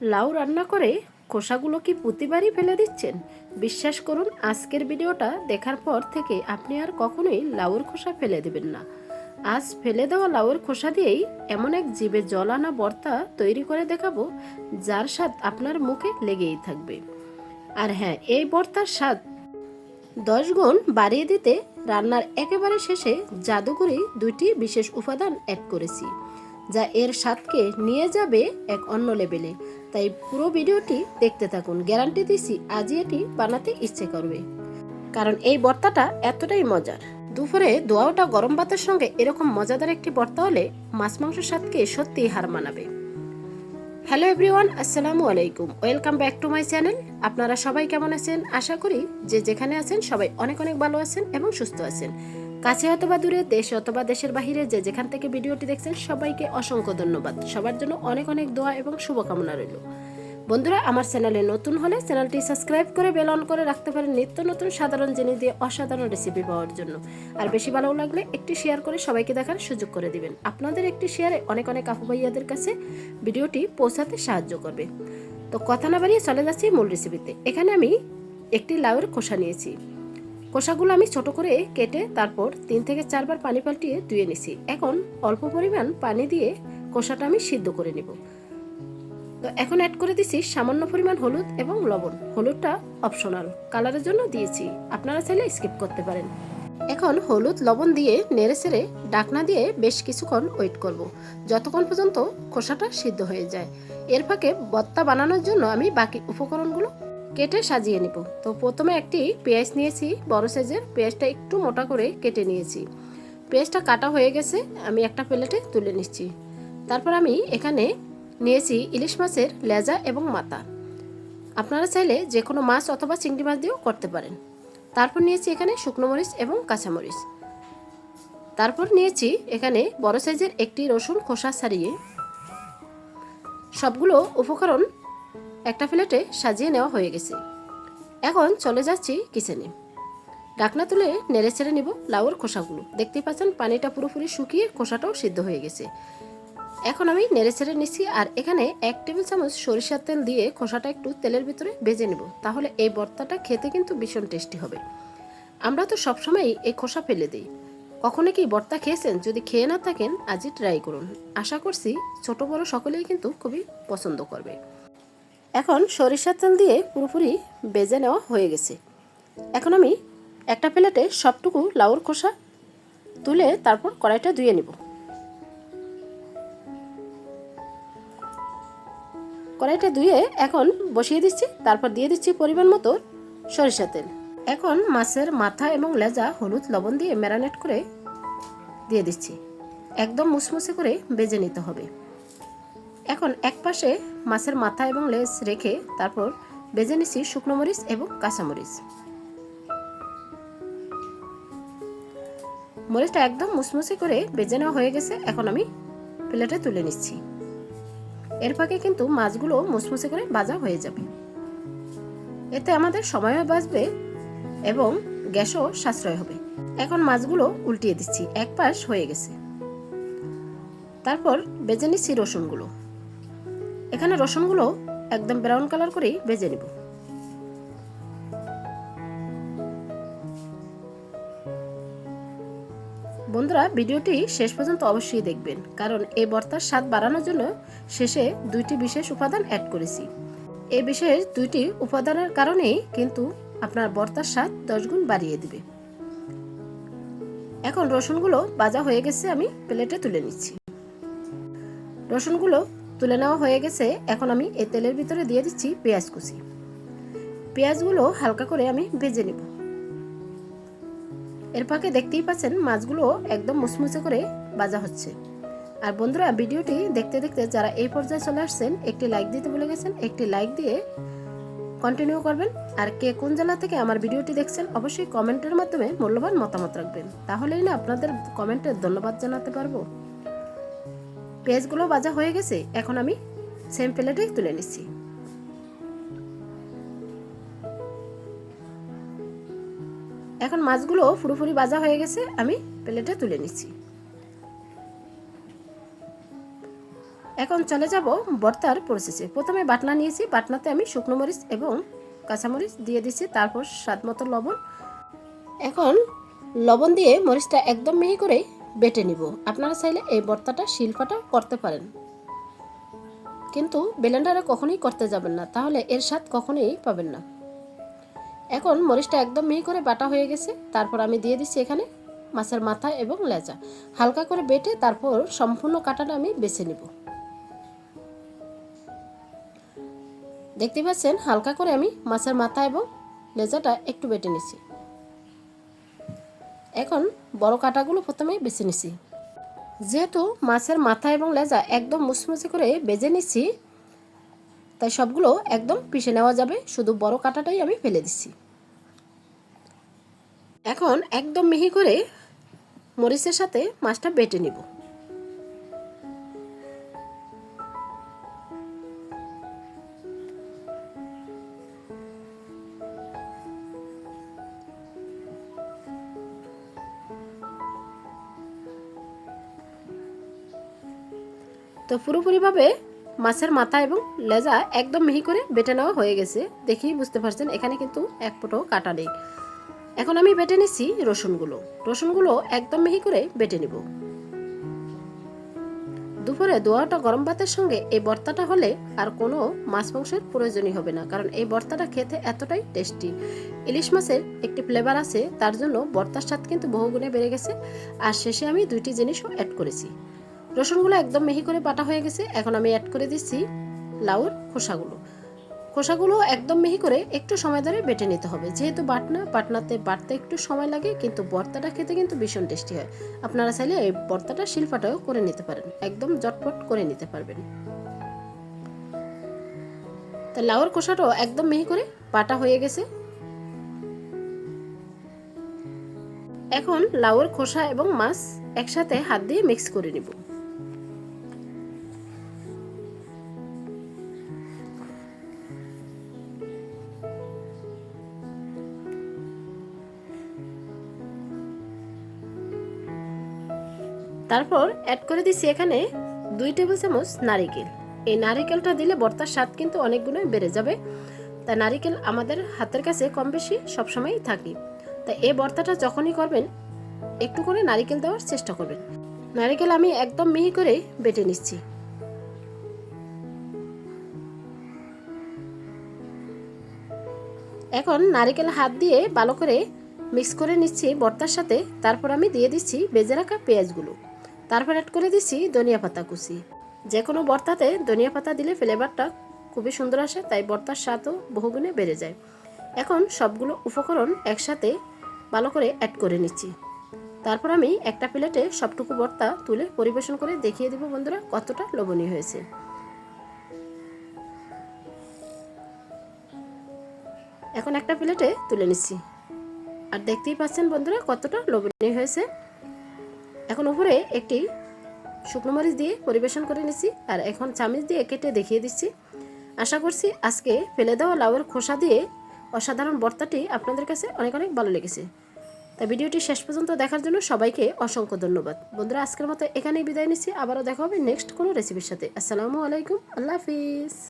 লাউ রান্না করে খোসাগুলো কি প্রতিবারই ফেলে দিচ্ছেন? বিশ্বাস করুন, আজকের ভিডিওটা দেখার পর থেকে আপনি আর কখনোই লাউয়ের খোসা ফেলে দেবেন না। আজ ফেলে দেওয়া লাউয়ের খোসা দিয়েই এমন এক জিভে জল আনা ভর্তা তৈরি করে দেখাবো, যার স্বাদ আপনার মুখে লেগেই থাকবে। আর হ্যাঁ, এই ভর্তার স্বাদ 10 গুণ বাড়িয়ে দিতে রান্নার একেবারে শেষে জাদুকরি দুইটি বিশেষ উপাদান অ্যাড করেছি, যা এর স্বাদকে নিয়ে যাবে এক অন্য লেভেলে। তাই পুরো ভিডিওটি দেখতে থাকুন, গ্যারান্টি দিচ্ছি আজই এটি বানাতে ইচ্ছে করবে, কারণ এই ভর্তাটা এতটাই মজার। দুপুরে দোয়াটা গরম ভাতের সঙ্গে এরকম মজাদার একটি ভর্তা হলে মাছ মাংসের স্বাদকে সত্যিই হার মানাবে। হ্যালো এভরিওয়ান, আসসালামু আলাইকুম, welcome back to my channel. আপনারা সবাই কেমন আছেন? আশা করি যে যেখানে আছেন সবাই অনেক অনেক ভালো আছেন এবং সুস্থ আছেন। কাছে অথবা দূরে, দেশে অথবা দেশের বাহিরে যে যেখান থেকে ভিডিওটি দেখছেন সবাইকে অসংখ্য ধন্যবাদ। সবার জন্য অনেক অনেক দোয়া এবং শুভকামনা রইল। বন্ধুরা, আমার চ্যানেলে নতুন হলে চ্যানেলটি সাবস্ক্রাইব করে বেল অন করে রাখতে পারেন নিত্য নতুন সাধারণ জিনিস দিয়ে অসাধারণ রেসিপি পাওয়ার জন্য। আর বেশি ভালো লাগলে একটি শেয়ার করে সবাইকে দেখার সুযোগ করে দিবেন। আপনাদের একটি শেয়ারে অনেক অনেক আপু ভাইয়াদের কাছে ভিডিওটি পৌঁছাতে সাহায্য করবে। তো কথা না বাড়িয়ে চলে যাচ্ছি মূল রেসিপিতে। এখানে আমি একটি লাউয়ের খোসা নিয়েছি। খোসাগুলো আমি ছোট করে কেটে তারপর 3 থেকে 4 বার পানি পাল্টিয়ে ধুয়ে নিছি। এখন অল্প পরিমাণ পানি দিয়ে খোসাটা আমি সিদ্ধ করে নেব। তো এখন অ্যাড করে দিছি সামান্য পরিমাণ হলুদ এবং লবণ। হলুদটা অপশনাল, কালারের জন্য দিয়েছি, আপনারা চাইলে স্কিপ করতে পারেন। এখন হলুদ লবণ দিয়ে নেড়ে চেড়ে ঢাকনা দিয়ে বেশ কিছুক্ষণ ওয়েট করব, যতক্ষণ পর্যন্ত খোসাটা সিদ্ধ হয়ে যায়। এর ফাঁকে ভর্তা বানানোর জন্য আমি বাকি উপকরণগুলো কেটে সাজিয়ে নেব। তো প্রথমে একটি পেঁয়াজ নিয়েছি, বড় সাইজের পেঁয়াজটা একটু মোটা করে কেটে নিয়েছি। পেঁয়াজটা কাটা হয়ে গেছে, আমি একটা প্লেটে তুলে নিচ্ছি। তারপর আমি এখানে নিয়েছি ইলিশ মাছের লেজা এবং মাথা। আপনারা চাইলে যে কোনো মাছ অথবা চিংড়ি মাছ দিয়েও করতে পারেন। তারপর নিয়েছি এখানে শুকনো মরিচ এবং কাঁচামরিচ। তারপর নিয়েছি এখানে বড় সাইজের একটি রসুন খোসা ছাড়িয়ে। সবগুলো উপকরণ একটা প্লেটে সাজিয়ে নেওয়া হয়ে গেছে। এখন চলে যাচ্ছি কিচেনে। ঢাকনা তুলে নেড়ে ছেড়ে নিব লাউয়ের খোসাগুলো। দেখতেই পাচ্ছেন পানিটা পুরোপুরি শুকিয়ে খোসাটাও সিদ্ধ হয়ে গেছে। এখন আমি নেড়ে ছেড়ে নিচ্ছি। আর এখানে 1 টেবিল চামচ সরিষার তেল দিয়ে খোসাটা একটু তেলের ভিতরে ভেজে নেব, তাহলে এই ভর্তাটা খেতে কিন্তু ভীষণ টেস্টি হবে। আমরা তো সবসময় এই খোসা ফেলে দিই, কখনো কি ভর্তা খেয়েছেন? যদি খেয়ে না থাকেন আজই ট্রাই করুন, আশা করছি ছোট বড় সকলেই কিন্তু খুবই পছন্দ করবে। এখন সরিষার তেল দিয়ে পুরোপুরি ভেজে নেওয়া হয়ে গেছে। এখন আমি একটা প্লেটে সবটুকু লাউর খোসা তুলে তারপর কড়াইটা ধুয়ে নেব। কড়াইটা ধুয়ে এখন বসিয়ে দিচ্ছি। তারপর দিয়ে দিচ্ছি পরিমাণ মতো সরিষা তেল। এখন মাছের মাথা এবং লেজা হলুদ লবণ দিয়ে ম্যারিনেট করে দিয়ে দিচ্ছি। একদম মুসমুসে করে ভেজে নিতে হবে। এখন এক পাশে মাছের মাথা এবং লেজ রেখে তারপর ভেজে নিচ্ছি শুকনো মরিচ এবং কাঁচামরিচ। মরিচটা একদম মুসমুসে করে ভেজে নেওয়া হয়ে গেছে। এখন আমি প্লেটে তুলে নিচ্ছি। এর ফাঁকে কিন্তু মাছগুলো মুসমুসে করে ভাজা হয়ে যাবে, এতে আমাদের সময়ও বাঁচবে এবং গ্যাসও সাশ্রয় হবে। এখন মাছগুলো উল্টিয়ে দিচ্ছি, এক পাশ হয়ে গেছে। তারপর ভেজে নিচ্ছি রসুনগুলো। এখানে রসুনগুলো একদম ব্রাউন কালার করে ভেজে নিব। বন্ধুরা, ভিডিওটি শেষ পর্যন্ত অবশ্যই দেখবেন, কারণ এই ভর্তার স্বাদ বাড়ানোর জন্য শেষে 2টি বিশেষ উপাদান অ্যাড করেছি। এই বিশেষ 2টি উপাদানের কারণেই কিন্তু আপনার ভর্তার স্বাদ 10 গুণ বাড়িয়ে দিবে। এখন রসুনগুলো ভাজা হয়ে গেছে, আমি প্লেটে তুলে নিচ্ছি। রসুনগুলো তুলে নেওয়া হয়ে গেছে। এখন আমি এই তেলের ভিতরে দিয়ে দিচ্ছি পেঁয়াজ কুচি। পেঁয়াজগুলো হালকা করে আমি ভেজে নেব। এর ফাঁকে দেখতেই পাচ্ছেন মাছগুলো একদম মুচমুচে করে ভাজা হচ্ছে। আর বন্ধুরা, ভিডিওটি দেখতে দেখতে যারা এই পর্যায়ে চলে আসছেন একটি লাইক দিতে ভুলে গেছেন, একটি লাইক দিয়ে কন্টিনিউ করবেন। আর কে কোন জেলা থেকে আমার ভিডিওটি দেখছেন অবশ্যই কমেন্টের মাধ্যমে মূল্যবান মতামত রাখবেন, তাহলেই না আপনাদের কমেন্টে ধন্যবাদ জানাতে পারবো। পেঁয়াজগুলো ভাজা হয়ে গেছে, এখন আমি সেম প্লেটে তুলে নিচ্ছি। এখন মাছগুলো পুরোপুরি ভাজা হয়ে গেছে, আমি প্লেটে তুলে নিচ্ছি। এখন চলে যাব ভর্তার প্রসেসে। প্রথমে বাটনা নিয়েছি, বাটনাতে আমি শুকনো মরিচ এবং কাঁচামরিচ দিয়ে দিচ্ছি, তারপর স্বাদ মতো লবণ। এখন লবণ দিয়ে মরিচটা একদম মিহি করে বেটে নিব। আপনারা চাইলে এই ভর্তাটা শিলপাটা করতে পারেন, কিন্তু ব্লেন্ডারে কখনোই করতে যাবেন না, তাহলে এর স্বাদ কখনোই পাবেন না। এখন মরিচটা একদম মিহি করে বাটা হয়ে গেছে, তারপর আমি দিয়ে দিচ্ছি এখানে মাছের মাথা এবং লেজা। হালকা করে বেটে তারপর সম্পূর্ণ কাঁটাটা আমি বেছে নিব। দেখতে পাচ্ছেন হালকা করে আমি মাছের মাথা এবং লেজাটা একটু বেটে নিচ্ছি। এখন বড় কাঁটাগুলো প্রথমে বেছে নিচ্ছি। যেহেতু মাছের মাথা এবং লেজা একদম মুচমুচে করে বেজে নিচ্ছি, তাই সবগুলো একদম পিষে নেওয়া যাবে, শুধু বড় কাঁটাটাই আমি ফেলে দিচ্ছি। এখন একদম মিহি করে মরিচের সাথে মাছটা বেটে নিব। তো পুরোপুরিভাবে মাছের মাথা এবং লেজা একদম মিহি করে বেটে নেওয়া হয়ে গেছে, দেখেই বুঝতে পারছেন এখানে কিন্তু এক ফোঁটাও কাটা নেই। এখন আমি বেটে নিচ্ছি রসুনগুলো একদম মিহি করে বেটে নিব। দুপুরে দোয়াটা গরম ভাতের সঙ্গে এই ভর্তাটা হলে আর কোনো মাছ মাংসের প্রয়োজনই হবে না, কারণ এই ভর্তাটা খেতে এতটাই টেস্টি। ইলিশ মাছের একটি ফ্লেভার আছে, তার জন্য ভর্তার স্বাদ কিন্তু বহুগুণে বেড়ে গেছে। আর শেষে আমি দুইটি জিনিসও অ্যাড করেছি। রসুনগুলো একদম মিহি করে বাটা হয়ে গেছে, এখন আমি অ্যাড করে দিচ্ছি লাউর খোসাগুলো একদম মিহি করে একটু সময় ধরে বেটে নিতে হবে। যেহেতু বাটনাতে বাটতে একটু সময় লাগে, কিন্তু ভর্তাটা খেতে কিন্তু ভীষণ টেস্টি হয়। আপনারা চাইলে এই ভর্তাটা শিলপাটাও করে নিতে পারেন, একদম জটপট করে নিতে পারবেন। তা লাউর খোসাটাও একদম মিহি করে বাটা হয়ে গেছে। এখন লাউর খোসা এবং মাছ একসাথে হাত দিয়ে মিক্স করে নিব। তারপর অ্যাড করে দিচ্ছি এখানে 2 টেবিল চামচ নারিকেল। এই নারিকেলটা দিলে ভর্তার স্বাদ কিন্তু অনেক গুণই বেড়ে যাবে। তাই নারিকেল আমাদের হাতের কাছে কম বেশি সবসময়ই থাকে, তাই এই ভর্তাটা যখনই করবেন একটু করে নারিকেল দেওয়ার চেষ্টা করবেন। নারিকেল আমি একদম মিহি করে বেটে নিচ্ছি। এখন নারিকেল হাত দিয়ে ভালো করে মিক্স করে নিচ্ছি ভর্তার সাথে। তারপর আমি দিয়ে দিচ্ছি ভেজে রাখা পেঁয়াজগুলো, তারপর অ্যাড করে দিচ্ছি ধনিয়া পাতা কুচি। যে কোনো ভর্তাতে ধনিয়া পাতা দিলে ফ্লেভারটা খুবই সুন্দর আসে, তাই ভর্তার স্বাদও বহুগুণে বেড়ে যায়। এখন সবগুলো উপকরণ একসাথে ভালো করে অ্যাড করে নিচ্ছি। তারপর আমি একটা প্লেটে সবটুকু ভর্তা তুলে পরিবেশন করে দেখিয়ে দেব বন্ধুরা কতটা লোভনীয় হয়েছে। এখন একটা প্লেটে তুলে নিচ্ছি, আর দেখতেই পাচ্ছেন বন্ধুরা কতটা লোভনীয় হয়েছে। এখন উপরে একটি শুকনো মরিচ দিয়ে পরিবেশন করে নিচ্ছি, আর এখন চামচ দিয়ে কেটে দেখিয়ে দিচ্ছি। আশা করছি আজকে ফেলে দেওয়া লাউয়ের খোসা দিয়ে অসাধারণ ভর্তাটি আপনাদের কাছে অনেক অনেক ভালো লেগেছে। তাই ভিডিওটি শেষ পর্যন্ত দেখার জন্য সবাইকে অসংখ্য ধন্যবাদ। বন্ধুরা আজকের মতো এখানেই বিদায় নিচ্ছি, আবারও দেখা হবে নেক্সট কোনো রেসিপির সাথে। আসসালামু আলাইকুম, আল্লাহ হাফিজ।